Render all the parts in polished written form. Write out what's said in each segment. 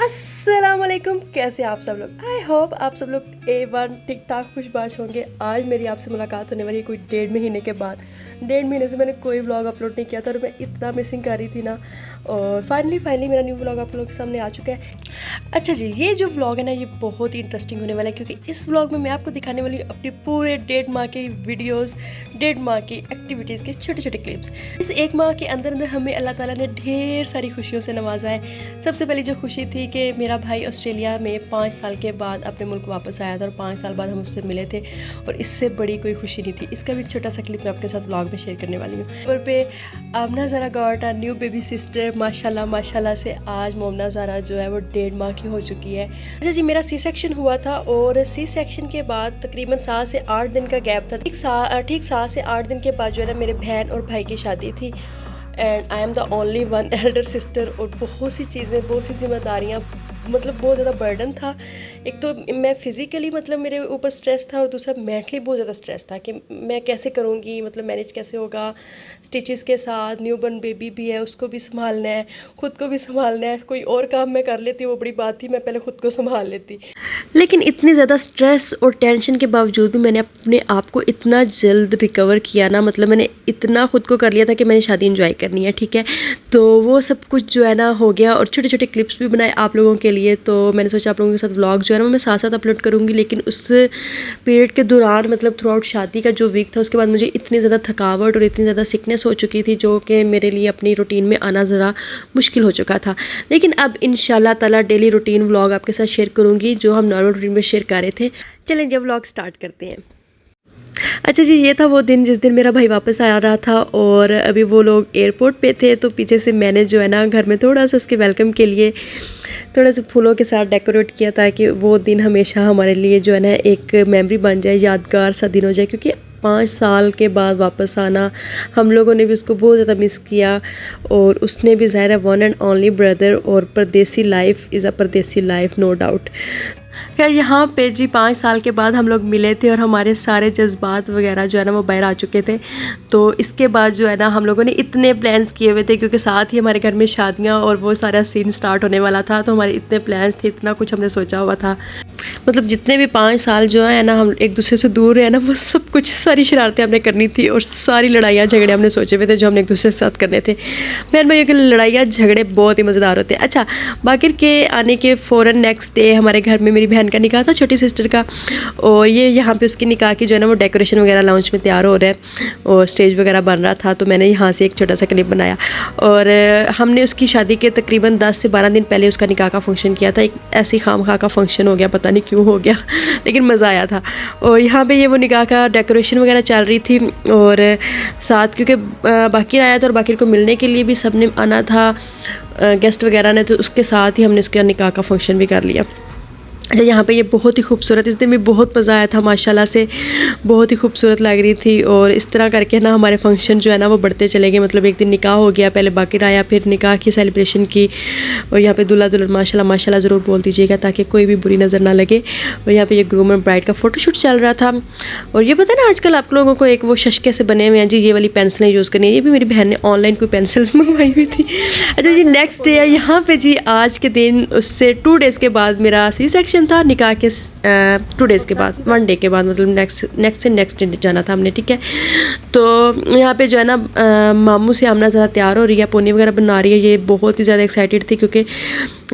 अस्सलामुअलैकुम, कैसे आप सब लोग। आई होप आप सब लोग A1 ठीक ठाक खुशबाश होंगे। आज मेरी आपसे मुलाकात होने वाली है कोई 1.5 महीने के बाद। 1.5 महीने से मैंने कोई व्लॉग अपलोड नहीं किया था और मैं इतना मिसिंग कर रही थी ना। और फाइनली मेरा न्यू व्लॉग आप लोगों के सामने आ चुका है। अच्छा जी, ये जो व्लॉग है ना, ये बहुत ही इंटरेस्टिंग होने वाला है क्योंकि इस व्लॉग में मैं आपको दिखाने वाली हूँ अपने पूरे 1.5 माह के वीडियोज़, 1.5 माह की एक्टिविटीज़ के छोटे छोटे क्लिप्स। इस 1 माह के अंदर अंदर हमें अल्लाह ताला ने ढेर सारी खुशियों से नवाजा है। सबसे पहली जो खुशी थी कि मेरा भाई ऑस्ट्रेलिया में 5 साल के बाद अपने मुल्क वापस आया था और 5 साल बाद हम उससे मिले थे और इससे बड़ी कोई खुशी नहीं थी। इसका भी एक छोटा सा क्लिप मैं आपके साथ व्लॉग में शेयर करने वाली हूँ। और पे आमना ज़रा got a new baby sister. माशाल्लाह से आज मोमना ज़रा जो है वो 1.5 माह की हो चुकी है। अच्छा जी, मेरा सी सेक्शन हुआ था और सी सेक्शन के बाद तकरीबन 7 से 8 दिन का गैप था। ठीक 7 से 8 दिन के बाद जो है ना मेरे बहन और भाई की शादी थी and I am the only one Elder sister. और बहुत सी चीज़ें, बहुत सी जिम्मेदारियाँ, मतलब बहुत ज़्यादा बर्डन था। एक तो मैं फ़िज़िकली मतलब मेरे ऊपर स्ट्रेस था और दूसरा मेंटली बहुत ज़्यादा स्ट्रेस था कि मैं कैसे करूँगी, मतलब मैनेज कैसे होगा स्टिचेस के साथ। न्यूबॉर्न बेबी भी है, उसको भी संभालना है, ख़ुद को भी संभालना है। कोई और काम मैं कर लेती, वो बड़ी बात थी, मैं पहले ख़ुद को संभाल लेती। लेकिन इतनी ज़्यादा स्ट्रेस और टेंशन के बावजूद भी मैंने अपने आप को इतना जल्द रिकवर किया ना, मतलब मैंने इतना ख़ुद को कर लिया था कि मैंने शादी एंजॉय करनी है, ठीक है। तो वो सब कुछ जो है ना हो गया और छोटे छोटे क्लिप्स भी बनाए आप लोगों के लिए। तो मैंने सोचा आप लोगों के साथ व्लॉग जो है ना मैं साथ साथ अपलोड करूँगी। लेकिन उस पीरियड के दौरान, मतलब थ्रू आउट शादी का जो वीक था, उसके बाद मुझे इतनी ज़्यादा थकावट और इतनी ज़्यादा सिकनेस हो चुकी थी जो कि मेरे लिए अपनी रूटीन में आना ज़रा मुश्किल हो चुका था। लेकिन अब इंशाल्लाह ताला डेली रूटीन व्लॉग आपके साथ शेयर करूँगी जो हम नॉर्मल रूटीन में शेयर कर रहे थे। चलें जब व्लॉग स्टार्ट करते हैं। अच्छा जी, ये था वो दिन जिस दिन मेरा भाई वापस आ रहा था और अभी वो लोग एयरपोर्ट पे थे। तो पीछे से मैंने जो है ना घर में थोड़ा सा उसके वेलकम के लिए थोड़ा सा फूलों के साथ डेकोरेट किया ताकि वो दिन हमेशा हमारे लिए जो है ना एक मेमोरी बन जाए, यादगार सा दिन हो जाए। क्योंकि 5 साल के बाद वापस आना, हम लोगों ने भी उसको बहुत ज़्यादा मिस किया और उसने भी ज़ाहिर है वन एंड ओनली ब्रदर। और परदेसी लाइफ इज़ अ परदेसी लाइफ, नो डाउट। खैर यहाँ पे जी 5 साल के बाद हम लोग मिले थे और हमारे सारे जज्बात वगैरह जो है ना वो बाहर आ चुके थे। तो इसके बाद जो है ना हम लोगों ने इतने प्लान्स किए हुए थे क्योंकि साथ ही हमारे घर में शादियाँ और वो सारा सीन स्टार्ट होने वाला था। तो हमारे इतने प्लान्स थे, इतना कुछ हमने सोचा हुआ था। मतलब जितने भी 5 साल जो है ना हम एक दूसरे से दूर रहे ना, वो सब कुछ सारी शरारतें हमने करनी थी और सारी लड़ाइयाँ झगड़े हमने सोचे हुए थे जो हमने एक दूसरे के साथ करने थे। बहन भाइयों की लड़ाइयाँ झगड़े बहुत ही मज़ेदार होते हैं। अच्छा, बाकिर के आने के फ़ौरन नेक्स्ट डे हमारे घर में मेरी बहन का निकाह था, छोटी सिस्टर का। और ये यहाँ पे उसकी निकाह की जो है ना वो डेकोरेशन वगैरह लाउंज में तैयार हो रहा है और स्टेज वगैरह बन रहा था। तो मैंने यहाँ से एक छोटा सा क्लिप बनाया और हमने उसकी शादी के तकरीबन 10 से 12 दिन पहले उसका निकाह का फंक्शन किया था। एक ऐसी खामखा का फंक्शन हो गया, पता नहीं क्यों हो गया लेकिन मज़ा आया था। और यहाँ पे ये वो निकाह का डेकोरेशन वगैरह चल रही थी और साथ क्योंकि बाकिर आया था और बाकिर को मिलने के लिए भी सब ने आना था, गेस्ट वगैरह ने। तो उसके साथ ही हमने उसके निकाह का फंक्शन भी कर लिया। अच्छा, यहाँ पे ये बहुत ही खूबसूरत, इस दिन भी बहुत मज़ा आया था, माशाल्लाह से बहुत ही खूबसूरत लग रही थी। और इस तरह करके ना हमारे फंक्शन जो है ना वो बढ़ते चले गए। मतलब एक दिन निकाह हो गया, पहले बाकिर आया, फिर निकाह की सेलिब्रेशन की। और यहाँ पे दूल्हा दुल्हन माशाल्लाह ज़रूर बोल दीजिएगा ताकि कोई भी बुरी नज़र ना लगे। और यहाँ पे ये ग्रूम और ब्राइड का फ़ोटोशूट चल रहा था। और ये पता है ना आजकल आप लोगों को एक वो शशके से बने हुए हैं जी, ये वाली पेंसिलें यूज़ करनी है। ये भी मेरी बहन ने ऑनलाइन कोई पेंसिल्स मंगवाई हुई थी। अच्छा जी, नेक्स्ट डे है यहाँ पे जी, आज के दिन उससे 2 डेज़ के बाद मेरा सी सेक्शन था। निकाह के 2 डेज़ के बाद, 1 डे के बाद, मतलब नेक्स्ट डे जाना था हमने, ठीक है। तो यहाँ पे जो है ना मामू से आमना ज़रा तैयार हो रही है, पोनी वगैरह बना रही है। ये बहुत ही ज़्यादा एक्साइटेड थी क्योंकि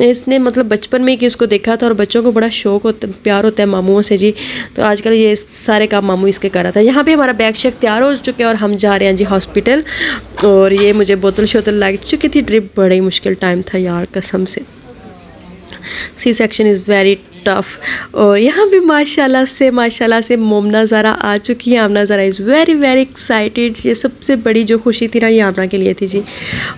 इसने मतलब बचपन में कि उसको देखा था और बच्चों को बड़ा शौक होता, प्यार होता है मामुओं से जी। तो आजकल ये सारे काम मामू इसके कर रहा था। यहाँ पे हमारा बैग शेक तैयार हो चुके हैं और हम जा रहे हैं जी हॉस्पिटल। और ये मुझे बोतल शोतल लग चुकी थी, ड्रिप, बड़ा ही मुश्किल टाइम था यार कसम से। C section is very tough. और यहाँ भी माशाल्लाह से मोमना ज़रा आ चुकी है। आमना ज़रा इज़ वेरी एक्साइटेड। ये सबसे बड़ी जो खुशी थी ना ये आमना के लिए थी जी।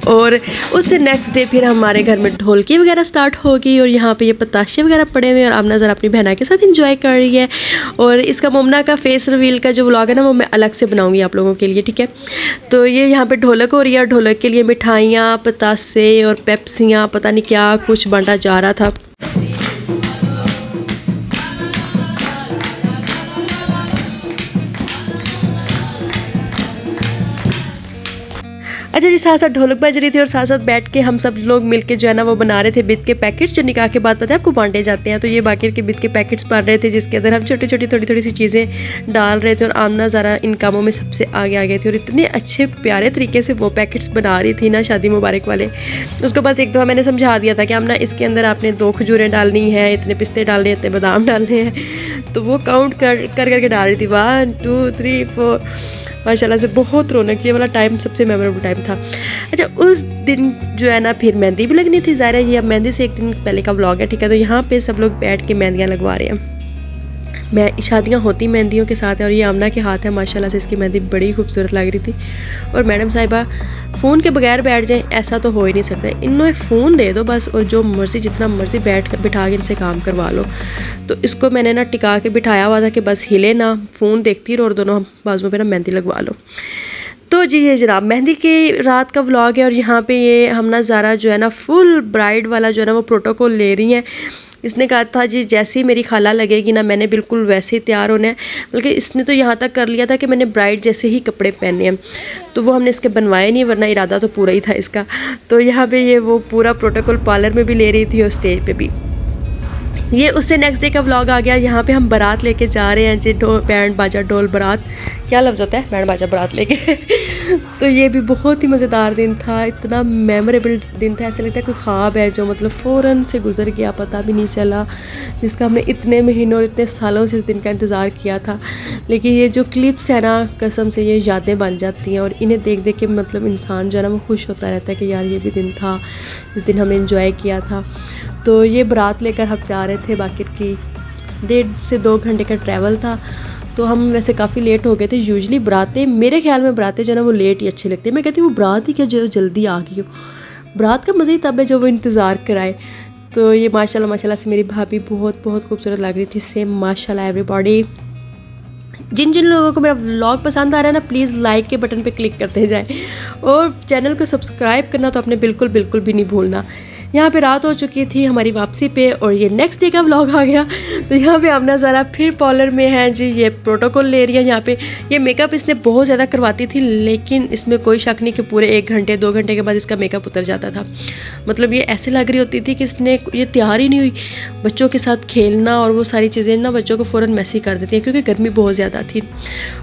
और उससे नेक्स्ट डे फिर हमारे घर में ढोलकी वगैरह स्टार्ट होगी और यहाँ पे ये पताशे वगैरह पड़े हुए हैं और आमना ज़रा अपनी बहना के साथ इंजॉय कर रही है। और इसका मोमना का फेस रिवील का जो व्लॉग है ना वो मैं अलग से बनाऊँगी आप लोगों के लिए, ठीक है। तो ये यहाँ पर ढोलक हो रही है और ढोलक के लिए मिठाइयाँ, पतासे और पेप्सियाँ, पता नहीं क्या कुछ बांटा जा रहा था। अच्छा जी, साथ साथ ढोलक बज रही थी और साथ साथ बैठ के हम सब लोग मिलके जो है ना वो बना रहे थे बिद के पैकेट्स, जो निकाह के बाद पता है आपको बांटे जाते हैं। तो ये बाकी के बिद के पैकेट्स बन रहे थे जिसके अंदर हम छोटी छोटी थोड़ी थोड़ी सी चीज़ें डाल रहे थे और आमना ज़रा इन कामों में सबसे आगे आ गए थे और इतने अच्छे प्यारे तरीके से वो पैकेट्स बना रही थी ना शादी मुबारक वाले। उसको बस एक दफ़ा मैंने समझा दिया था कि आमना इसके अंदर आपने 2 खजूरें डालनी है, इतने पिस्ते डालने, इतने बादाम डालने हैं। तो वो काउंट कर करके डाल रही थी 1 2 3 4। माशाल्लाह से बहुत रौनक, ये वाला टाइम सबसे मेमोरेबल टाइम था। अच्छा, उस दिन जो है ना फिर मेहंदी भी लगनी थी। ज़ाहिर है ये अब मेहंदी से एक दिन पहले का व्लॉग है, ठीक है। तो यहाँ पे सब लोग बैठ के मेहंदियाँ लगवा रहे हैं। शादियाँ होती मेहंदियों के साथ है और ये आमना के हाथ है, माशाल्लाह से इसकी मेहंदी बड़ी खूबसूरत लग रही थी। और मैडम साहिबा फ़ोन के बगैर बैठ जाएं ऐसा तो हो ही नहीं सकता, इन्हें फ़ोन दे दो बस और जो मर्ज़ी जितना मर्ज़ी बिठा के इनसे काम करवा लो। तो इसको मैंने ना टिका के बिठाया हुआ था कि बस हिले ना, फ़ोन देखती रहो और दोनों बाजुओं पे ना मेहंदी लगवा लो। तो जी ये जनाब मेहंदी की रात का व्लॉग है और यहाँ पे ये हम ना ज़ारा जो है ना फुल ब्राइड वाला जो है ना वो प्रोटोकॉल ले रही हैं। इसने कहा था जी जैसे ही मेरी खाला लगेगी ना मैंने बिल्कुल वैसे ही तैयार होना है, बल्कि इसने तो यहाँ तक कर लिया था कि मैंने ब्राइड जैसे ही कपड़े पहने हैं। तो वो हमने इसके बनवाए नहीं, वरना इरादा तो पूरा ही था इसका। तो यहाँ पे ये वो पूरा प्रोटोकॉल पार्लर में भी ले रही थी और स्टेज पे भी। ये उससे नेक्स्ट डे का व्लॉग आ गया। यहाँ पे हम बारात लेके जा रहे हैं जी, बैंड बाजा ढोल बारात, क्या लफ्ज़ होता है, बैंड बाजा बारात लेके। तो ये भी बहुत ही मज़ेदार दिन था, इतना मेमोरेबल दिन था, ऐसा लगता है कोई ख्वाब है जो मतलब फ़ौरन से गुजर गया, पता भी नहीं चला, जिसका हमने इतने महीनों और इतने सालों से इस दिन का इंतज़ार किया था। लेकिन ये जो क्लिप्स है ना, कसम से ये यादें बन जाती हैं और इन्हें देख देख के मतलब इंसान जो है ना वो खुश होता रहता है कि यार ये भी दिन था, इस दिन हमने इंजॉय किया था। तो ये बारात लेकर हम जा रहे थे, बाकी की 1.5 से 2 घंटे का ट्रैवल था। तो हम वैसे काफ़ी लेट हो गए थे। यूजुअली बारातें, मेरे ख्याल में बारातें जो है ना वो लेट ही अच्छी लगती है। मैं कहती हूँ वो बारात ही क्या जो जल्दी आ गई हो, बारात का मज़ा ही तब है जो वो इंतज़ार कराए। तो ये माशाल्लाह माशाल्लाह से मेरी भाभी बहुत बहुत खूबसूरत लग रही थी। सेम माशाल्लाह एवरीबॉडी। जिन जिन लोगों को मेरा व्लॉग पसंद आ रहा है ना, प्लीज़ लाइक के बटन पे क्लिक करते जाएं और चैनल को सब्सक्राइब करना तो आपने बिल्कुल बिल्कुल भी नहीं भूलना। यहाँ पे रात हो चुकी थी हमारी वापसी पे और ये नेक्स्ट डे का व्लॉग आ गया। तो यहाँ पे आमना ज़रा फिर पार्लर में है जी, ये प्रोटोकॉल ले रही है। यहाँ पे ये मेकअप इसने बहुत ज़्यादा करवाती थी, लेकिन इसमें कोई शक नहीं कि पूरे 1 घंटे 2 घंटे के बाद इसका मेकअप उतर जाता था। मतलब ये ऐसे लग रही होती थी कि इसने ये तैयार ही नहीं हुई। बच्चों के साथ खेलना और वो सारी चीज़ें ना बच्चों को फ़ौरन मैसी कर देती हैं क्योंकि गर्मी बहुत ज़्यादा थी।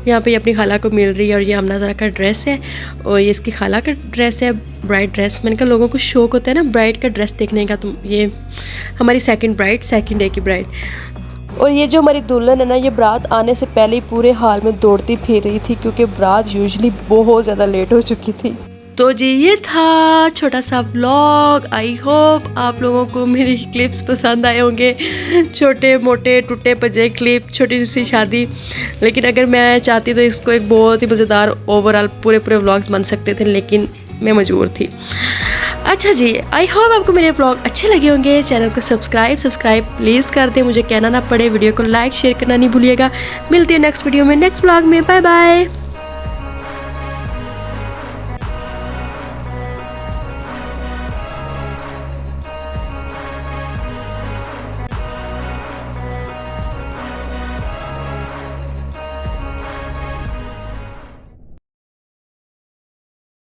यहाँ पर ये अपनी खाला को मिल रही है और ये आमना ज़रा का ड्रेस है और ये इसकी खाला का ड्रेस है, ब्राइड ड्रेस। मैंने कहा लोगों को शौक होता है ना ब्राइड का ड्रेस देखने का, तो ये हमारी सेकंड डे की ब्राइड। और ये जो हमारी दुल्हन है ना, ये बारात आने से पहले ही पूरे हाल में दौड़ती फिर रही थी क्योंकि बारात यूजुअली बहुत ज़्यादा लेट हो चुकी थी। तो जी ये था छोटा सा व्लॉग। आई होप आप लोगों को मेरी क्लिप्स पसंद आए होंगे, छोटे मोटे टूटे पजे क्लिप, छोटी सी शादी। लेकिन अगर मैं चाहती तो इसको एक बहुत ही मज़ेदार ओवरऑल पूरे व्लॉग्स बन सकते थे, लेकिन मैं मजबूर थी। अच्छा जी, आई होप आपको मेरे व्लॉग अच्छे लगे होंगे। चैनल को सब्सक्राइब प्लीज़ कर दें, मुझे कहना ना पड़े। वीडियो को लाइक शेयर करना नहीं भूलिएगा। मिलती है नेक्स्ट वीडियो में, नेक्स्ट व्लॉग में। Bye bye.